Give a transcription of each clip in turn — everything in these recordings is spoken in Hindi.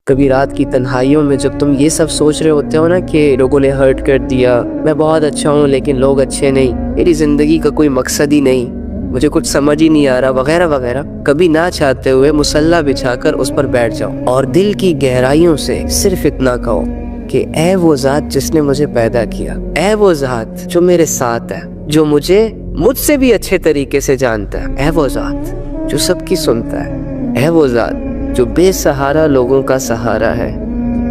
कभी रात की तन्हाइयों में जब तुम ये सब सोच रहे होते हो ना कि लोगों ने हर्ट कर दिया, मैं बहुत अच्छा हूँ लेकिन लोग अच्छे नहीं, मेरी जिंदगी का कोई मकसद ही नहीं, मुझे कुछ समझ ही नहीं आ रहा वगैरह वगैरह, कभी ना चाहते हुए मुसल्ला बिछाकर उस पर बैठ जाओ और दिल की गहराइयों से सिर्फ इतना कहो कि ऐ वो ज़ात जिसने मुझे पैदा किया, ऐ वो ज़ात जो मेरे साथ है, जो मुझसे भी अच्छे तरीके से जानता है, ऐ वो ज़ात जो सबकी सुनता है, ऐ वो ज़ात जो बेसहारा लोगों का सहारा है,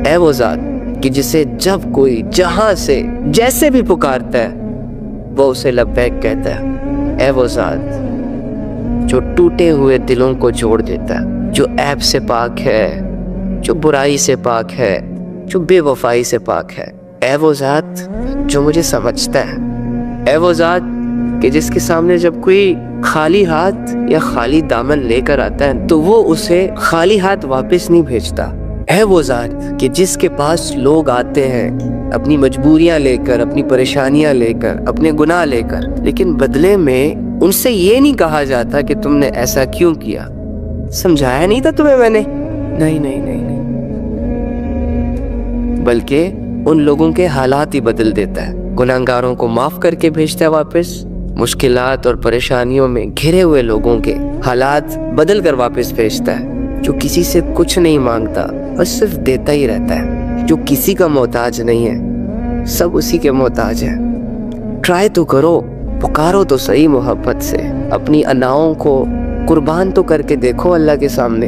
ऐ वो ज़ात कि जिसे जब कोई जहां से जैसे भी पुकारता है वो उसे लब्बैक कहता है, ऐ वो ज़ात जो टूटे हुए दिलों को जोड़ देता है, जो ऐब से पाक है, जो बुराई से पाक है, जो बेवफाई से पाक है, ऐ वो ज़ात जो मुझे समझता है, ऐ वो ज़ात कि जिसके सामने जब कोई खाली हाथ या खाली दामन लेकर आता है तो वो उसे खाली हाथ वापस नहीं भेजता, है वो ज़ात कि जिसके पास लोग आते हैं अपनी मजबूरियां लेकर, अपनी परेशानियां लेकर, अपने गुनाह लेकर, लेकिन बदले में उनसे ये नहीं कहा जाता कि तुमने ऐसा क्यों किया, समझाया नहीं था तुम्हें मैंने, नहीं नहीं नहीं नहीं, बल्कि उन लोगों के हालात ही बदल देता है, गुनाहगारों को माफ करके भेजता है वापस, मुश्किलात और परेशानियों में घिरे हुए लोगों के हालात बदल कर वापस भेजता है, जो किसी से कुछ नहीं मांगता बस सिर्फ देता ही रहता है, जो किसी का मोहताज नहीं है, सब उसी के मोहताज है। ट्राई तो करो, पुकारो तो सही मोहब्बत से, अपनी अनाओं को कुर्बान तो करके देखो अल्लाह के सामने,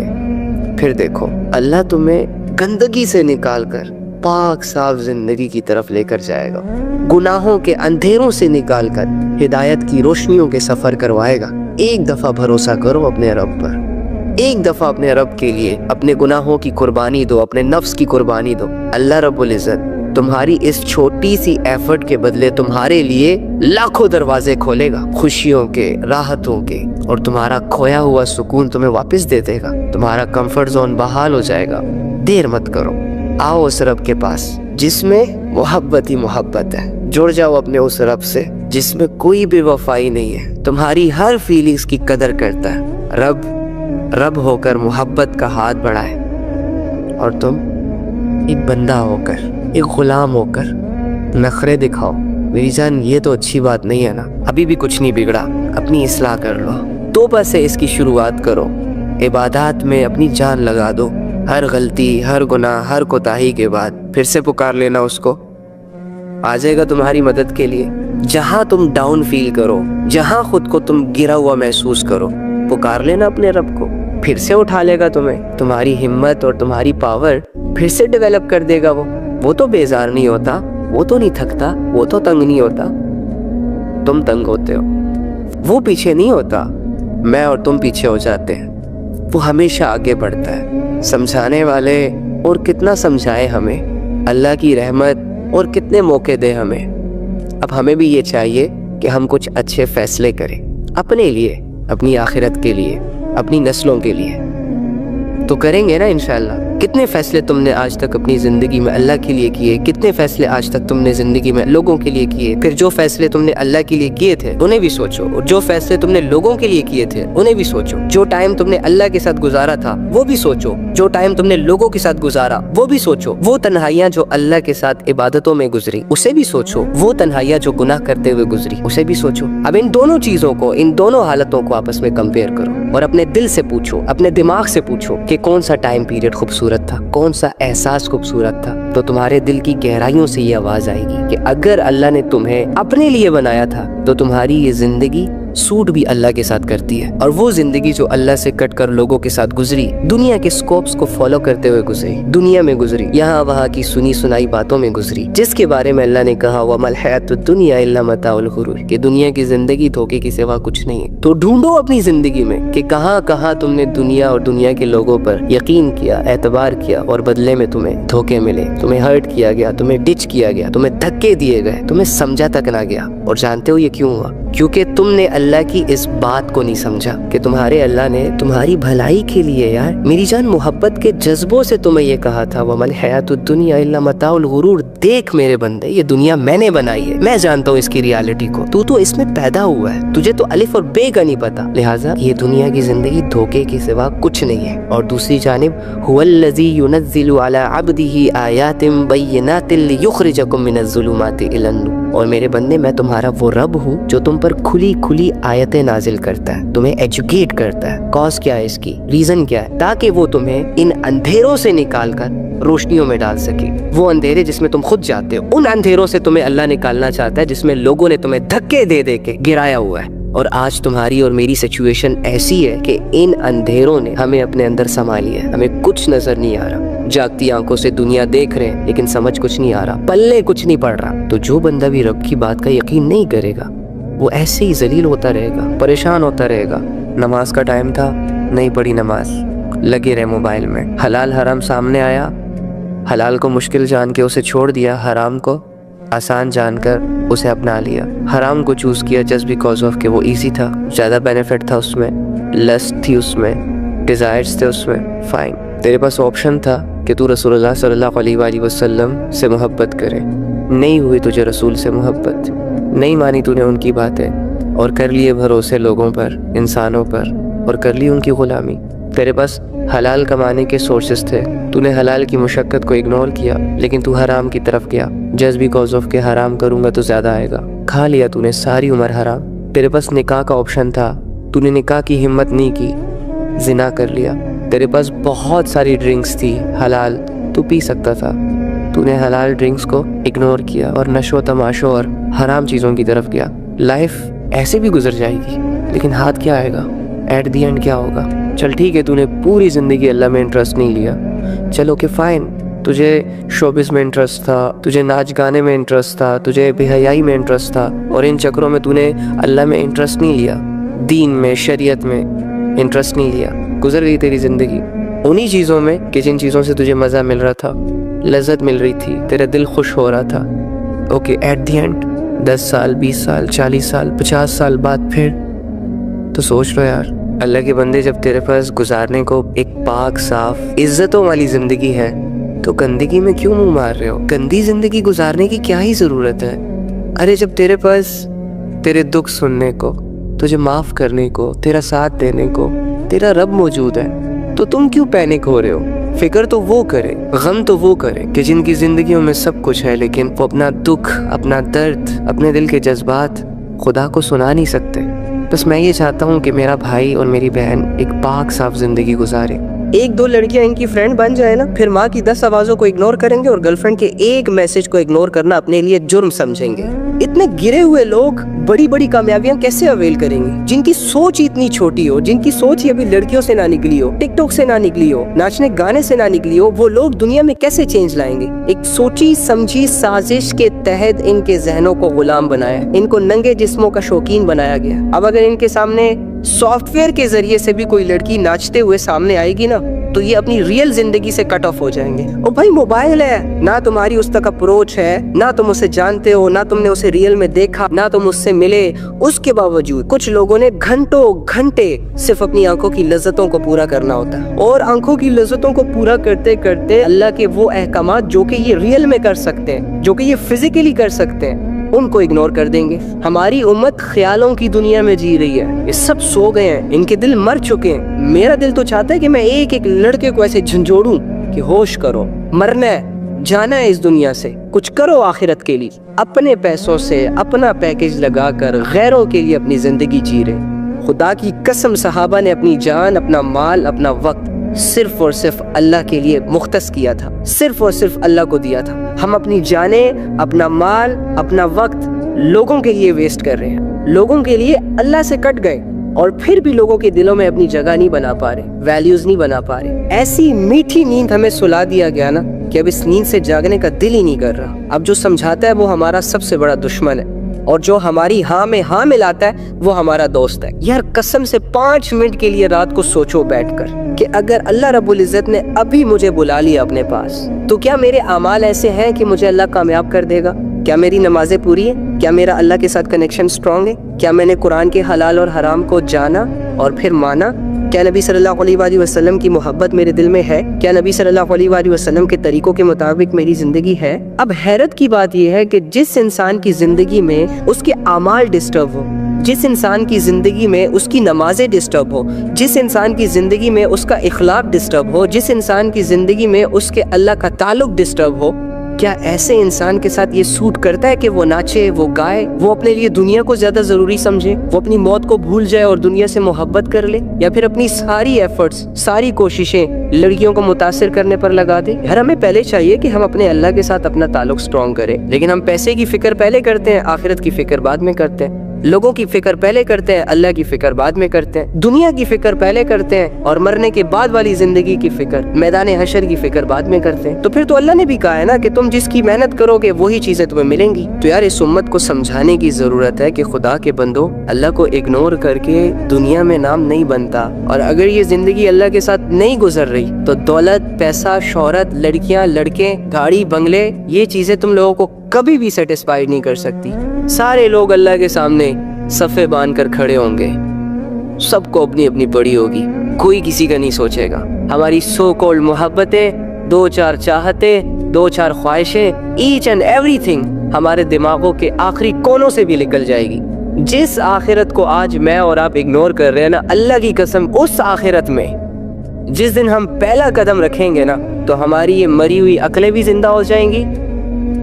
फिर देखो अल्लाह तुम्हें गंदगी से निकाल कर पाक साफ जिंदगी की तरफ लेकर जाएगा, गुनाहों के अंधेरों से निकाल कर हिदायत की रोशनियों के सफर करवाएगा। एक दफा भरोसा करो अपने रब पर, एक दफा अपने रब के लिए अपने गुनाहों की कुर्बानी दो, अपने नफ्स की कुर्बानी दो। अल्लाह रब्बुल इज्जत तुम्हारी इस छोटी सी एफर्ट के बदले तुम्हारे लिए लाखों दरवाजे खोलेगा, खुशियों के, राहतों के, और तुम्हारा खोया हुआ सुकून तुम्हें वापस दे देगा, तुम्हारा कंफर्ट जोन बहाल हो जाएगा। देर मत करो, आओ उस रब के पास जिसमें मोहब्बत ही मोहब्बत है, जुड़ जाओ अपने उस रब से जिसमें कोई बेवफाई नहीं है, तुम्हारी हर फीलिंग्स की कदर करता है। रब होकर मोहब्बत का हाथ बढ़ाए और तुम एक बंदा होकर, एक गुलाम होकर नखरे दिखाओ। मेरी जान ये तो अच्छी बात नहीं है ना, अभी भी कुछ नहीं बिगड़ा, अपनी इस्लाह कर लो, तौबा से इसकी शुरुआत करो, इबादत में अपनी जान लगा दो, हर गलती, हर गुनाह, हर कोताही के बाद फिर से पुकार लेना उसको, आ जाएगा तुम्हारी मदद के लिए। जहां तुम डाउन फील करो, जहां खुद को तुम गिरा हुआ महसूस करो, पुकार लेना अपने रब को, फिर से उठा लेगा तुम्हें, तुम्हारी हिम्मत और तुम्हारी पावर फिर से डेवलप कर देगा। वो तो बेजार नहीं होता, वो तो नहीं थकता, वो तो तंग नहीं होता, तुम तंग होते हो, वो पीछे नहीं होता, मैं और तुम पीछे हो जाते हैं, वो हमेशा आगे बढ़ता है। समझाने वाले और कितना समझाए हमें, अल्लाह की रहमत और कितने मौके दे हमें। अब हमें भी ये चाहिए कि हम कुछ अच्छे फैसले करें अपने लिए, अपनी आखिरत के लिए, अपनी नस्लों के लिए, तो करेंगे ना इंशाल्लाह। कितने फैसले तुमने आज तक अपनी ज़िंदगी में अल्लाह के लिए किए, कितने फैसले आज तक तुमने ज़िंदगी में लोगों के लिए किए, फिर जो फैसले तुमने अल्लाह के लिए किए थे उन्हें भी सोचो, और जो फैसले तुमने लोगों के लिए किए थे उन्हें भी सोचो, जो टाइम तुमने अल्लाह के साथ गुजारा था वो भी सोचो, जो टाइम तुमने लोगों के साथ गुजारा वो भी सोचो, वो तन्हाइयाँ जो अल्लाह के साथ इबादतों में गुजरी उसे भी सोचो, वो तन्हाइयाँ जो गुनाह करते हुए गुजरी उसे भी सोचो। अब इन दोनों चीज़ों को, इन दोनों हालतों को आपस में कंपेयर करो और अपने दिल से पूछो, अपने दिमाग से पूछो कि कौन सा टाइम पीरियड खूबसूरत था, कौन सा एहसास खूबसूरत था, तो तुम्हारे दिल की गहराइयों से ये आवाज आएगी कि अगर अल्लाह ने तुम्हें अपने लिए बनाया था तो तुम्हारी ये जिंदगी सूट भी अल्लाह के साथ करती है, और वो जिंदगी जो अल्लाह से कट कर लोगों के साथ गुजरी, दुनिया के स्कोप्स को फॉलो करते हुए गुजरी, दुनिया में गुजरी, यहाँ वहाँ की सुनी सुनाई बातों में गुजरी, जिसके बारे में अल्लाह ने कहा वमल हयातुद दुनिया इल्ला मताउल गुरूर, कि दुनिया की जिंदगी धोखे की सिवा कुछ नहीं है। तो ढूंढो अपनी जिंदगी में कि कहाँ कहाँ तुमने दुनिया और दुनिया के लोगों पर यकीन किया, एतबार किया, और बदले में तुम्हें धोखे मिले, तुम्हें हर्ट किया गया, तुम्हें डिच किया गया, तुम्हें धक्के दिए गए, तुम्हें समझा तक ना गया। और जानते हो ये क्यों हुआ? क्योंकि तुमने अल्लाह की इस बात को नहीं समझा कि तुम्हारे अल्लाह ने तुम्हारी भलाई के लिए यार मेरी जान मोहब्बत के जज्बों से तुम्हें ये कहा था, वमल हयातुद दुनिया इल्ला मताउल गुरूर। देख मेरे बंदे, ये दुनिया मैंने बनाई है, मैं जानता हूँ इसकी रियलिटी को, तू तो इसमें पैदा हुआ है, तुझे तो अलिफ और बे का नहीं पता, लिहाजा ये दुनिया की जिंदगी धोखे के सिवा कुछ नहीं है। और दूसरी जानिब हुवल्लज़ी युनज़्ज़िलु अला अब्दिही आयातिम बय्यिनातिन लियुख़रिजकुम मिनज़्ज़ुलुमाति इलन नूर। और मेरे बंदे, मैं तुम्हारा वो रब हूँ जो तुम पर खुली खुली आयतें नाजिल करता है, तुम्हें एजुकेट करता है। कॉज क्या है इसकी, रीजन क्या है, ताकि वो तुम्हें इन अंधेरों से निकाल कर रोशनियों में डाल सके। वो अंधेरे जिसमें तुम खुद जाते हो, उन अंधेरों से तुम्हें अल्लाह निकालना चाहता है जिसमें लोगों ने तुम्हें धक्के दे दे के गिराया हुआ है। और आज तुम्हारी और मेरी सिचुएशन ऐसी है कि इन अंधेरों ने हमें अपने अंदर समा लिया है, हमें कुछ नजर नहीं आ रहा, जागती आंखों से दुनिया देख रहे हैं लेकिन समझ कुछ नहीं आ रहा, पल्ले कुछ नहीं पड़ रहा। तो जो बंदा भी रब की बात का यकीन नहीं करेगा वो ऐसे ही जलील होता रहेगा, परेशान होता रहेगा। नमाज का टाइम था, नहीं पढ़ी नमाज, लगे रहे मोबाइल में। हलाल हराम सामने आया, हलाल को मुश्किल जान के उसे छोड़ दिया, हराम को आसान जानकर उसे अपना लिया। हराम को चूज किया जस्ट बिकॉज ऑफ कि वो इजी था, ज़्यादा बेनिफिट था उसमें, लस्ट थी उसमें, डिज़ायर्स थे उसमें। फाइन, तेरे पास ऑप्शन था कि तू रसूलुल्लाह सल्लल्लाहु अलैहि वसल्लम से मोहब्बत करे, नहीं हुई तुझे रसूल से मोहब्बत, नहीं मानी तूने उनकी बातें और कर लिए भरोसे लोगों पर, इंसानों पर, और कर ली उनकी गुलामी। तेरे पास हलाल कमाने के सोर्सेस थे, तूने हलाल की मुशक्कत को इग्नोर किया, लेकिन तू हराम की तरफ गया जस्ट बिकॉज ऑफ के हराम करूँगा तो ज़्यादा आएगा। खा लिया तूने सारी उम्र हराम। तेरे पास निकाह का ऑप्शन था, तूने निकाह की हिम्मत नहीं की, जिना कर लिया। तेरे पास बहुत सारी ड्रिंक्स थी हलाल, तू पी सकता था, तूने हलाल ड्रिंक्स को इग्नोर किया और नशो तमाशो और हराम चीज़ों की तरफ गया। लाइफ ऐसे भी गुजर जाएगी, लेकिन हाथ क्या आएगा, एट दी एंड क्या होगा। चल ठीक है, तूने पूरी ज़िंदगी अल्लाह में इंटरेस्ट नहीं लिया, चलो ओके फाइन, तुझे शोबिस में इंटरेस्ट था, तुझे नाच गाने में इंटरेस्ट था, तुझे बेहयाई में इंटरेस्ट था, और इन चक्रों में तूने अल्लाह में इंटरेस्ट नहीं लिया, दीन में, शरीयत में इंटरेस्ट नहीं लिया। गुजर गई तेरी ज़िंदगी उन्हीं चीज़ों में कि जिन चीज़ों से तुझे मज़ा मिल रहा था, लज्जत मिल रही थी, तेरा दिल खुश हो रहा था। ओके, एट दी एंड 10 साल, 20 साल, 40 साल, 50 साल बाद फिर तो सोच लो यार, अल्लाह के बंदे, जब तेरे पास गुजारने को एक पाक साफ इज्जतों वाली ज़िंदगी है तो गंदगी में क्यों मुंह मार रहे हो? गंदी ज़िंदगी गुजारने की क्या ही ज़रूरत है? अरे जब तेरे पास तेरे दुख सुनने को, तुझे माफ़ करने को, तेरा साथ देने को तेरा रब मौजूद है, तो तुम क्यों पैनिक हो रहे हो? फिक्र तो वो करे, गम तो वो करे कि जिनकी ज़िंदगियों में सब कुछ है लेकिन वो अपना दुख, अपना दर्द, अपने दिल के जज्बात खुदा को सुना नहीं सकते। बस मैं ये चाहता हूँ कि मेरा भाई और मेरी बहन एक पाक साफ जिंदगी गुजारे। एक दो लड़कियां इनकी फ्रेंड बन जाए ना, फिर माँ की 10 आवाज़ों को इग्नोर करेंगे और गर्लफ्रेंड के एक मैसेज को इग्नोर करना अपने लिए जुर्म समझेंगे। इतने गिरे हुए लोग बड़ी बड़ी कामयाबियां कैसे अवेल करेंगे? जिनकी सोच ही इतनी छोटी हो, जिनकी सोच ही अभी लड़कियों से ना निकली हो, टिकटॉक से ना निकली हो, नाचने गाने से ना निकली हो, वो लोग दुनिया में कैसे चेंज लाएंगे? एक सोची समझी साजिश के तहत इनके जहनों को गुलाम बनाया, इनको नंगे जिस्मों का शौकीन बनाया गया। अब अगर इनके सामने सॉफ्टवेयर के जरिए से भी कोई लड़की नाचते हुए सामने आएगी ना, तो ये अपनी रियल जिंदगी से कट ऑफ हो जाएंगे। और भाई मोबाइल है ना, तुम्हारी उस तक अप्रोच है ना, तुम उसे जानते हो ना, तुमने उसे रियल में देखा ना, तुम उससे मिले, उसके बावजूद कुछ लोगों ने घंटों घंटे सिर्फ अपनी आंखों की लज्जतों को पूरा करना होता है। और आंखों की लज्जतों को पूरा करते करते अल्लाह के वो अहकामात जो कि ये रियल में कर सकते हैं, जो कि ये फिजिकली कर सकते हैं, उनको इग्नोर कर देंगे। हमारी उम्मत ख्यालों की दुनिया में जी रही है, ये सब सो गए हैं, इनके दिल मर चुके हैं। मेरा दिल तो चाहता है कि मैं एक एक लड़के को ऐसे झंझोड़ूं कि होश करो, मरना है, जाना है इस दुनिया से, कुछ करो आखिरत के लिए। अपने पैसों से अपना पैकेज लगाकर गैरों के लिए अपनी जिंदगी जी रहे। खुदा की कसम, सहाबा ने अपनी जान, अपना माल, अपना वक्त सिर्फ और सिर्फ अल्लाह के लिए मुख्तस किया था, सिर्फ और सिर्फ अल्लाह को दिया था। हम अपनी जाने, अपना माल, अपना वक्त लोगों के लिए वेस्ट कर रहे हैं, लोगों के लिए अल्लाह से कट गए, और फिर भी लोगों के दिलों में अपनी जगह नहीं बना पा रहे, वैल्यूज नहीं बना पा रहे। ऐसी मीठी नींद हमें सुला दिया गया ना कि अब इस नींद से जागने का दिल ही नहीं कर रहा। अब जो समझाता है वो हमारा सबसे बड़ा दुश्मन है, और जो हमारी हाँ में हाँ मिलाता है वो हमारा दोस्त है। यार कसम से 5 मिनट के लिए रात को सोचो बैठकर कि अगर अल्लाह रब्बुल इज़्ज़त ने अभी मुझे बुला लिया अपने पास, तो क्या मेरे अमाल ऐसे हैं कि मुझे अल्लाह कामयाब कर देगा? क्या मेरी नमाजें पूरी है? क्या मेरा अल्लाह के साथ कनेक्शन स्ट्रांग है? क्या मैंने कुरान के हलाल और हराम को जाना और फिर माना? क्या नबी सल्लल्लाहु अलैहि वसल्लम की मोहब्बत मेरे दिल में है? क्या नबी सल्लल्लाहु अलैहि वसल्लम के तरीकों के मुताबिक मेरी जिंदगी है? अब हैरत की बात यह है कि जिस इंसान की जिंदगी में उसके अमाल डिस्टर्ब हो, जिस इंसान की जिंदगी में उसकी नमाजें डिस्टर्ब हो, जिस इंसान की जिंदगी में उसका इखलाक डिस्टर्ब हो, जिस इंसान की जिंदगी में उसके अल्लाह का ताल्लुक डिस्टर्ब हो, क्या ऐसे इंसान के साथ ये सूट करता है कि वो नाचे, वो गाए, वो अपने लिए दुनिया को ज्यादा जरूरी समझे, वो अपनी मौत को भूल जाए और दुनिया से मोहब्बत कर ले, या फिर अपनी सारी एफर्ट्स, सारी कोशिशें लड़कियों को मुतासिर करने पर लगा दे? यार हमें पहले चाहिए कि हम अपने अल्लाह के साथ अपना ताल्लुक स्ट्रॉन्ग करें, लेकिन हम पैसे की फिक्र पहले करते हैं, आखिरत की फिक्र बाद में करते हैं। लोगों की फिक्र पहले करते हैं, अल्लाह की फिक्र बाद में करते हैं। दुनिया की फिक्र पहले करते हैं और मरने के बाद वाली जिंदगी की फिक्र, मैदान हशर की फिक्र बाद में करते हैं। तो फिर तो अल्लाह ने भी कहा है ना कि तुम जिसकी मेहनत करोगे वही चीजें तुम्हें मिलेंगी। तो यार इस उम्मत को समझाने की जरूरत है कि खुदा के बंदो, अल्लाह को इग्नोर करके दुनिया में नाम नहीं बनता, और अगर ये जिंदगी अल्लाह के साथ नहीं गुजर रही तो दौलत, पैसा, शोहरत, लड़कियां, लड़के, गाड़ी, बंगले, ये चीजें तुम लोगों को कभी भी सेटिस्फाइड नहीं कर सकती। सारे लोग अल्लाह के सामने सफ़े बांध कर खड़े होंगे, सबको अपनी अपनी पड़ी होगी, कोई किसी का नहीं सोचेगा। हमारी सो कॉल्ड मोहब्बतें, दो चार चाहतें, दो चार ख्वाहिशें, ईच एंड एवरीथिंग हमारे दिमागों के आखिरी कोनों से भी निकल जाएगी। जिस आखिरत को आज मैं और आप इग्नोर कर रहे हैं ना, अल्लाह की कसम उस आखिरत में जिस दिन हम पहला कदम रखेंगे ना, तो हमारी ये मरी हुई अकलें भी जिंदा हो जाएंगी,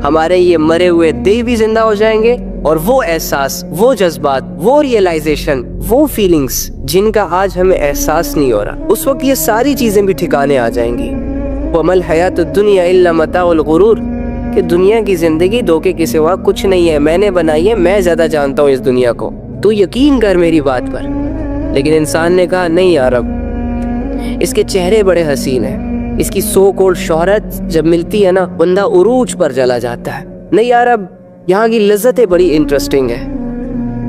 हमारे ये मरे हुए देह भी जिंदा हो जाएंगे, और वो एहसास, वो जज्बात, वो रियलाइजेशन, वो फीलिंग्स जिनका आज हमें एहसास नहीं हो रहा, उस वक्त ये सारी चीजें भी ठिकाने आ जाएंगी। वमल हयातुद दुनिया इल्ला मताउल गुरूर, कि दुनिया की जिंदगी धोखे के सिवा कुछ नहीं है, मैंने बनाई है, मैं ज्यादा जानता हूँ इस दुनिया को, तू यकीन कर मेरी बात पर। लेकिन इंसान ने कहा नहीं यार, अब इसके चेहरे बड़े हसीन हैं, इसकी सो कॉल्ड शोहरत जब मिलती है ना, बंदा उरूज पर चला जाता है। नहीं यार, अब यहाँ की लज्जतें बड़ी इंटरेस्टिंग है,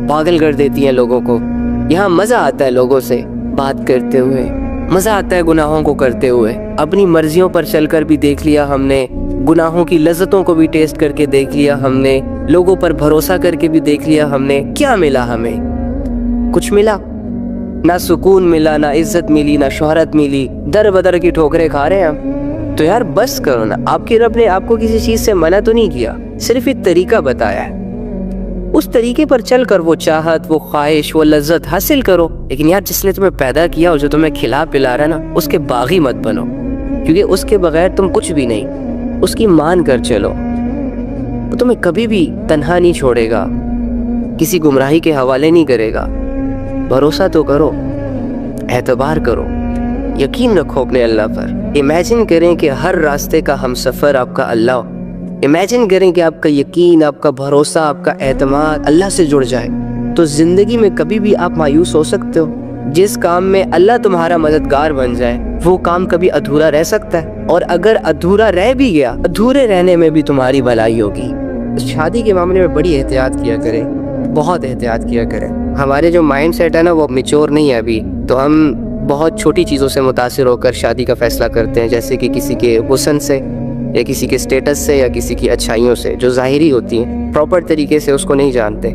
पागल कर देती हैं लोगों को। यहाँ मजा आता है लोगों से बात करते हुए, मजा आता है गुनाहों को करते हुए। अपनी मर्जियों पर चलकर भी देख लिया हमने, गुनाहों की लज्जतों को भी टेस्ट करके देख लिया हमने, लोगों पर भरोसा करके भी देख लिया हमने। क्या मिला हमें? कुछ मिला? ना सुकून मिला, ना इज्जत मिली, ना शोहरत मिली, दर बदर की ठोकरें खा रहे हैं हम। तो यार बस करो ना, आपके रब ने आपको किसी चीज से मना तो नहीं किया, सिर्फ एक तरीका बताया है, उस तरीके पर चल कर वो चाहत, वो ख्वाहिश, वो लज्जत हासिल करो। लेकिन यार जिसने तुम्हें पैदा किया और जो तुम्हें खिला पिला रहा है ना, उसके बागी मत बनो, क्योंकि उसके बगैर तुम कुछ भी नहीं। उसकी मान कर चलो, वो तुम्हें कभी भी तन्हा नहीं छोड़ेगा, किसी गुमराही के हवाले नहीं करेगा। भरोसा तो करो, एतबार करो, यकीन रखो अपने अल्लाह पर। इमेजिन करें कि हर रास्ते का हमसफर आपका अल्लाह हो। इमेजिन करें कि आपका यकीन, आपका भरोसा, आपका एतमाद अल्लाह से जुड़ जाए, तो जिंदगी में कभी भी आप मायूस हो सकते हो। जिस काम में अल्लाह तुम्हारा मददगार बन जाए, वो काम कभी अधूरा रह सकता है, और अगर अधूरा रह भी गया, अधूरे रहने में भी तुम्हारी भलाई होगी। शादी के मामले में बड़ी एहतियात किया करें, बहुत एहतियात किया करें। हमारे जो माइंड सेट है ना, वो मैच्योर नहीं है अभी, तो हम बहुत छोटी चीज़ों से मुतासिर होकर शादी का फैसला करते हैं, जैसे कि किसी के हुस्न से, या किसी के स्टेटस से, या किसी की अच्छाइयों से जो ज़ाहिरी होती हैं, प्रॉपर तरीके से उसको नहीं जानते,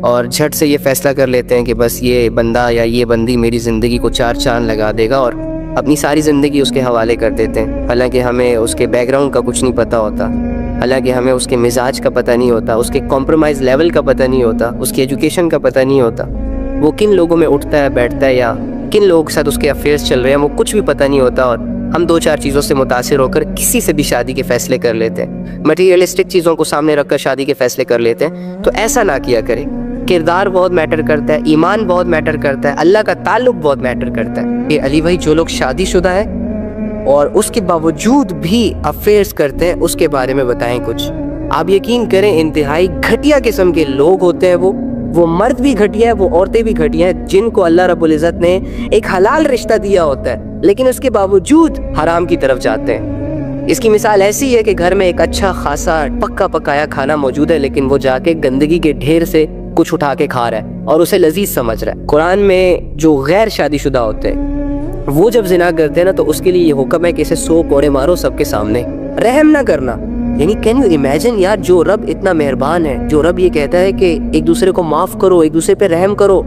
और झट से ये फैसला कर लेते हैं कि बस ये बंदा या ये बंदी मेरी ज़िंदगी को चार चांद लगा देगा, और अपनी सारी ज़िंदगी उसके हवाले कर देते हैं। हालांकि हमें उसके बैकग्राउंड का कुछ नहीं पता होता, हालांकि हमें उसके मिजाज का पता नहीं होता, उसके कॉम्प्रोमाइज़ लेवल का पता नहीं होता, उसकी एजुकेशन का पता नहीं होता, वो किन लोगों में उठता है बैठता है, या किन लोगों के साथ उसके अफेयर्स चल रहे हैं, वो कुछ भी पता नहीं होता। और हम दो चार चीज़ों से मुतासिर होकर किसी से भी शादी के फैसले कर लेते हैं, मटीरियलिस्टिक चीज़ों को सामने रखकर शादी के फैसले कर लेते हैं। तो ऐसा ना किया करें। किरदार बहुत मैटर करता है, ईमान बहुत मैटर करता है, अल्लाह का ताल्लुक बहुत मैटर करता है। ये अली भाई, जो लोग शादीशुदा है और उसके बावजूद भी अफेयर्स करते हैं, उसके बारे में बताएं कुछ। आप यकीन करें, इंतहाई घटिया किस्म के लोग होते हैं वो मर्द भी घटिया है, वो औरतें भी घटिया है, जिनको अल्लाह रब्बुल इज़्ज़त ने एक हलाल रिश्ता दिया होता है, लेकिन उसके बावजूद हराम की तरफ जाते हैं। इसकी मिसाल ऐसी है कि घर में एक अच्छा खासा पक्का पकाया खाना मौजूद है, लेकिन वो जाके गंदगी के ढेर से कुछ उठा के खा रहा है और उसे लजीज समझ रहा है। कुरान में जो गैर शादीशुदा होते हैं, वो जब जिना करते हैं ना, तो उसके लिए ये हुक्म है कि इसे 100 कोड़े मारो सबके सामने, रहम ना करना। यानी कैन यू इमेजिन यार, जो रब इतना मेहरबान है, जो रब ये कहता है कि एक दूसरे को माफ करो, एक दूसरे पे रहम करो,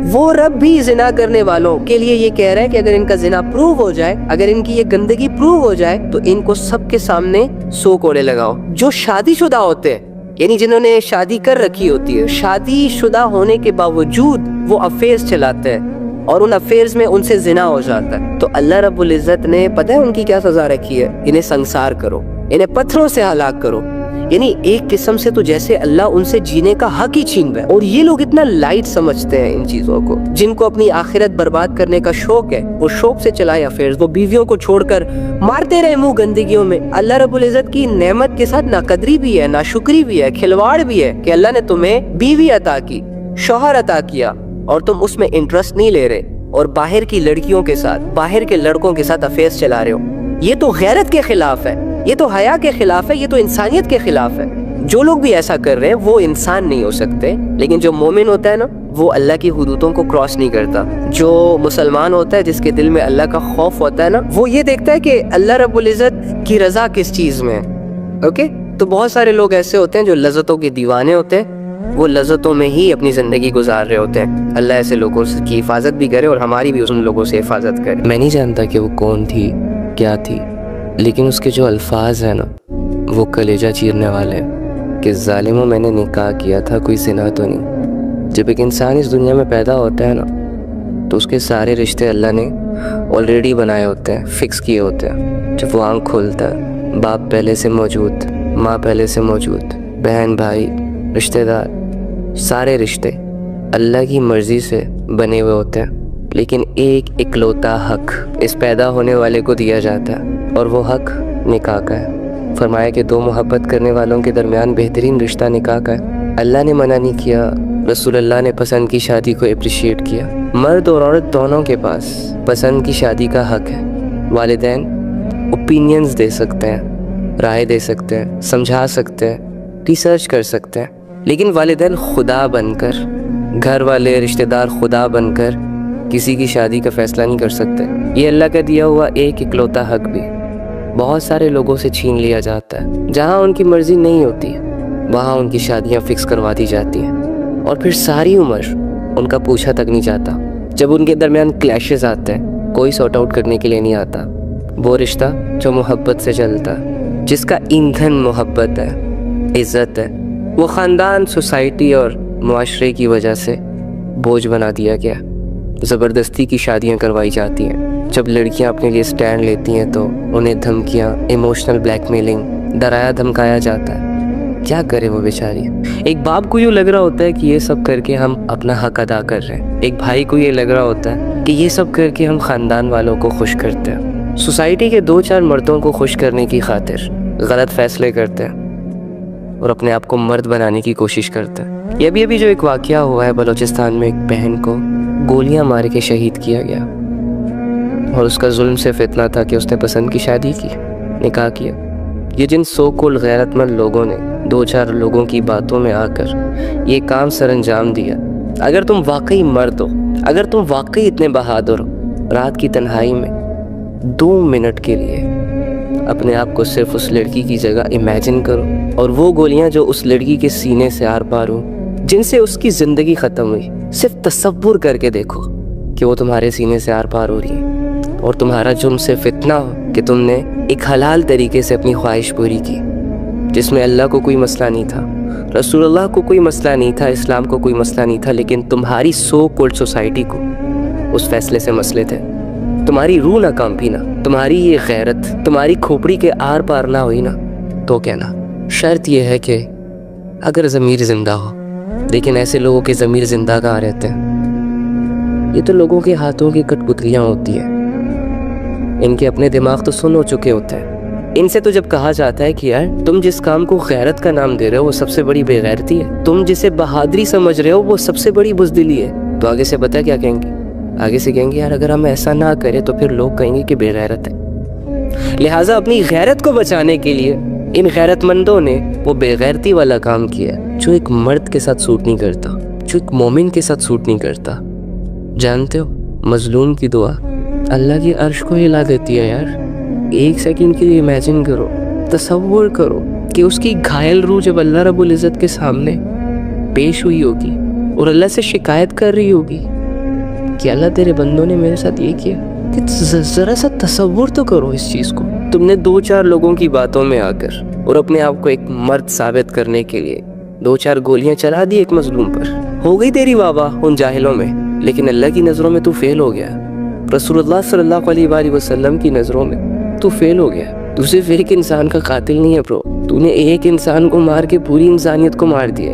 वो रब भी जिना करने वालों के लिए ये कह रहा है कि अगर इनका जिना प्रूव हो जाए, अगर इनकी ये गंदगी प्रूव हो जाए, तो इनको सबके सामने 100 कोड़े लगाओ। जो शादीशुदा होते हैं, यानी जिन्होंने शादी कर रखी होती है, शादीशुदा होने के बावजूद वो अफेयर्स चलाते हैं और उन अफेयर्स में उनसे जिना हो जाता है, तो अल्लाह रब्बुल इज्जत ने पता है उनकी क्या सजा रखी है? इन्हें संसार करो, इन्हें पत्थरों से हलाक करो। यानी एक किस्म से तो जैसे अल्लाह उनसे जीने का हक ही छीन रहा है। और ये लोग इतना लाइट समझते हैं इन चीजों को, जिनको अपनी आखिरत बर्बाद करने का शौक है, वो शौक से चलाए अफेयर्स, वो बीवियों को छोड़कर मारते रहे मुंह गंदगियों में। अल्लाह रब्बुल इज्जत की नेमत के साथ नाकदरी भी है, नाशुक्री भी है, खिलवाड़ भी है कि अल्लाह ने तुम्हें बीवी अता की, शौहर अता किया और तुम उसमें इंटरेस्ट नहीं ले रहे और बाहर की लड़कियों के साथ, बाहर के लड़कों के साथ अफेयर्स चला रहे हो। ये तो गैरत के खिलाफ है, ये तो हया के खिलाफ है, ये तो इंसानियत के खिलाफ है। जो लोग भी ऐसा कर रहे हैं वो इंसान नहीं हो सकते, लेकिन जो मोमिन होता है ना, वो अल्लाह की हुदूदों को क्रॉस नहीं करता। जो मुसलमान होता है, जिसके दिल में अल्लाह का खौफ होता है ना, वो ये देखता है कि अल्लाह रब्बुल इज्जत की रजा किस चीज में है। ओके, तो बहुत सारे लोग ऐसे होते हैं जो लज़्ज़तों के दीवाने होते हैं, वो लज़्ज़तों में ही अपनी जिंदगी गुजार रहे होते हैं। अल्लाह ऐसे लोगों की हिफाजत भी करे और हमारी भी उन लोगों से हिफाजत करे। मैं नहीं जानता कि वो कौन थी, क्या थी, लेकिन उसके जो अल्फाज है ना, वो कलेजा चीरने वाले हैं कि ज़ालिमों, मैंने निकाह किया था, कोई ज़िना तो नहीं। जब एक इंसान इस दुनिया में पैदा होता है ना, तो उसके सारे रिश्ते अल्लाह ने ऑलरेडी बनाए होते हैं, फिक्स किए होते हैं। जब वो आँख खोलता है, बाप पहले से मौजूद, माँ पहले से मौजूद, बहन भाई रिश्तेदार, सारे रिश्ते अल्लाह की मर्ज़ी से बने हुए होते हैं। लेकिन एक इकलौता हक इस पैदा होने वाले को दिया जाता है, और वो हक निकाह का है। फरमाया कि दो मोहब्बत करने वालों के दरमियान बेहतरीन रिश्ता निकाह का है। अल्लाह ने मना नहीं किया, रसूलुल्लाह ने पसंद की शादी को अप्रिशिएट किया। मर्द और औरत दोनों के पास पसंद की शादी का हक है। वालिदैन ओपिनियंस दे सकते हैं, राय दे सकते हैं, समझा सकते हैं, रिसर्च कर सकते हैं, लेकिन वालिदैन खुदा बनकर, घर वाले रिश्तेदार खुदा बनकर किसी की शादी का फैसला नहीं कर सकते। ये अल्लाह का दिया हुआ एक इकलौता हक भी बहुत सारे लोगों से छीन लिया जाता है। जहाँ उनकी मर्जी नहीं होती, वहाँ उनकी शादियाँ फिक्स करवा दी जाती हैं और फिर सारी उम्र उनका पूछा तक नहीं जाता। जब उनके दरमियान क्लैशेस आते हैं, कोई सॉर्ट आउट करने के लिए नहीं आता। वो रिश्ता जो मोहब्बत से चलता है, जिसका ईंधन मोहब्बत है, इज़्ज़त है, वो ख़ानदान, सोसाइटी और मुआशरे की वजह से बोझ बना दिया गया। ज़बरदस्ती की शादियाँ करवाई जाती हैं। जब लड़कियाँ अपने लिए स्टैंड लेती हैं तो उन्हें धमकियाँ, इमोशनल ब्लैकमेलिंग, डराया धमकाया जाता है। क्या करे वो बेचारी। एक बाप को यूँ लग रहा होता है कि ये सब करके हम अपना हक अदा कर रहे हैं। एक भाई को ये लग रहा होता है कि ये सब करके हम ख़ानदान वालों को खुश करते हैं। सोसाइटी के 2-4 मर्दों को खुश करने की खातिर गलत फैसले करते हैं और अपने आप को मर्द बनाने की कोशिश करते हैं। ये अभी जो एक वाक़या हुआ है बलूचिस्तान में, एक बहन को गोलियां मार के शहीद किया गया और उसका जुल्म सिर्फ इतना था कि उसने पसंद की शादी की, निकाह किया। ये जिन सो कुल गैरतमंद लोगों ने 2-4 लोगों की बातों में आकर ये काम सरअंजाम दिया, अगर तुम वाकई मर्द हो, अगर तुम वाकई इतने बहादुर हो, रात की तन्हाई में 2 मिनट के लिए अपने आप को सिर्फ उस लड़की की जगह इमेजिन करो और वो गोलियां जो उस लड़की के सीने से आर पार हो, जिनसे उसकी ज़िंदगी ख़त्म हुई, सिर्फ तसव्वुर करके देखो कि वो तुम्हारे सीने से आर पार हो रही है और तुम्हारा जुर्म सिर्फ इतना हो कि तुमने एक हलाल तरीके से अपनी ख्वाहिश पूरी की, जिसमें अल्लाह को कोई मसला नहीं था, रसूलुल्लाह को कोई मसला नहीं था, इस्लाम को कोई मसला नहीं था, लेकिन तुम्हारी सो कोल्ड सोसाइटी को उस फैसले से मसले थे। तुम्हारी रूह ना कांपी ना, तुम्हारी ये गैरत तुम्हारी खोपड़ी के आर पार ना हुई ना, तो कहना। शर्त यह है कि अगर ज़मीर ज़िंदा हो, लेकिन ऐसे लोगों के ज़मीर ज़िंदा कहाँ रहते हैं। ये तो लोगों के हाथों की कठपुतलियाँ होती हैं। इनके अपने दिमाग तो सुन हो चुके होते हैं। इनसे तो जब कहा जाता है कि यार तुम जिस काम को गैरत का नाम दे रहे हो वो सबसे बड़ी बेगैरती है, तुम जिसे बहादुरी समझ रहे हो वो सबसे बड़ी बुज़दिली है, तो आगे से पता क्या कहेंगे? आगे से कहेंगे यार अगर हम ऐसा ना करें तो फिर लोग कहेंगे कि बेगैरत है। लिहाजा अपनी गैरत को बचाने के लिए इन गैरतमंदों ने वो बेगैरती वाला काम किया जो एक मर्द के साथ सूट नहीं करता, जो एक मोमिन के साथ सूट नहीं करता। जानते हो, मजलूम की दुआ अल्लाह की अर्श को हिला देती है यार। एक सेकंड के लिए इमेजिन करो, तसव्वुर करो कि उसकी घायल रूह जब अल्लाह रब्बुल इज़्ज़त के सामने पेश हुई होगी और अल्लाह से शिकायत कर रही होगी कि अल्लाह तेरे बंदों ने मेरे साथ ये किया, कि ज़रा सा तसव्वुर तो करो इस चीज़ को। तुमने 2-4 लोगों की बातों में आकर और अपने आप को एक मर्द साबित करने के लिए 2-4 गोलियां चला दी एक मजलूम पर। हो गई तेरी वाह उन जाहिलों में, लेकिन अल्लाह की नज़रों में तू फेल हो गया। रसूलुल्लाह सल्लल्लाहु अलैहि वसल्लम की नज़रों में तू फेल हो गया। तू सिर्फ एक इंसान का कातिल नहीं है ब्रो, तूने एक इंसान को मार के पूरी इंसानियत को मार दिया।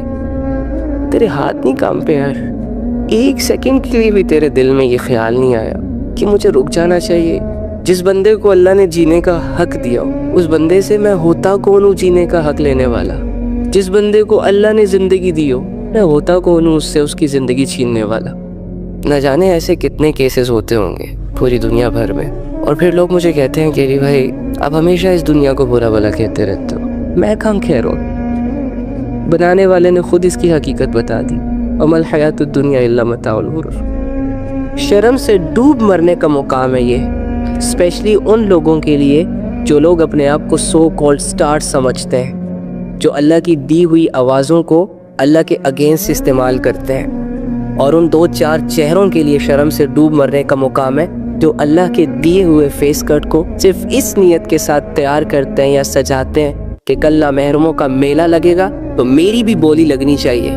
तेरे हाथ नहीं काम पे यार। एक सेकंड के लिए भी तेरे दिल में ये ख्याल नहीं आया कि मुझे रुक जाना चाहिए। जिस बंदे को अल्लाह ने जीने का हक दिया उस बंदे से मैं होता कौन हूँ जीने का हक लेने वाला। जिस बंदे को अल्लाह ने जिंदगी दी हो मैं होता कौन हूँ उससे उसकी जिंदगी छीनने वाला। न जाने ऐसे कितने केसेस होते होंगे पूरी दुनिया भर में। और फिर लोग मुझे कहते हैं कि भाई आप हमेशा इस दुनिया को बुरा भला कहते रहते हो। मैं कहाँ कह रहा हूँ, बनाने वाले ने खुद इसकी हकीकत बता दी। अमल हयातुद दुनिया इल्ला मताउल गुरूर। शर्म से डूब मरने का मुकाम है ये, स्पेशली उन लोगों के लिए जो लोग अपने आप को सो कॉल्ड स्टार समझते हैं, जो अल्लाह की दी हुई आवाज़ों को अल्लाह के अगेंस्ट इस्तेमाल करते हैं। और उन 2-4 चेहरों के लिए शर्म से डूब मरने का मुकाम है जो अल्लाह के दिए हुए फेस कट को सिर्फ इस नियत के साथ तैयार करते हैं या सजाते हैं कि कल ना महरमों का मेला लगेगा तो मेरी भी बोली लगनी चाहिए।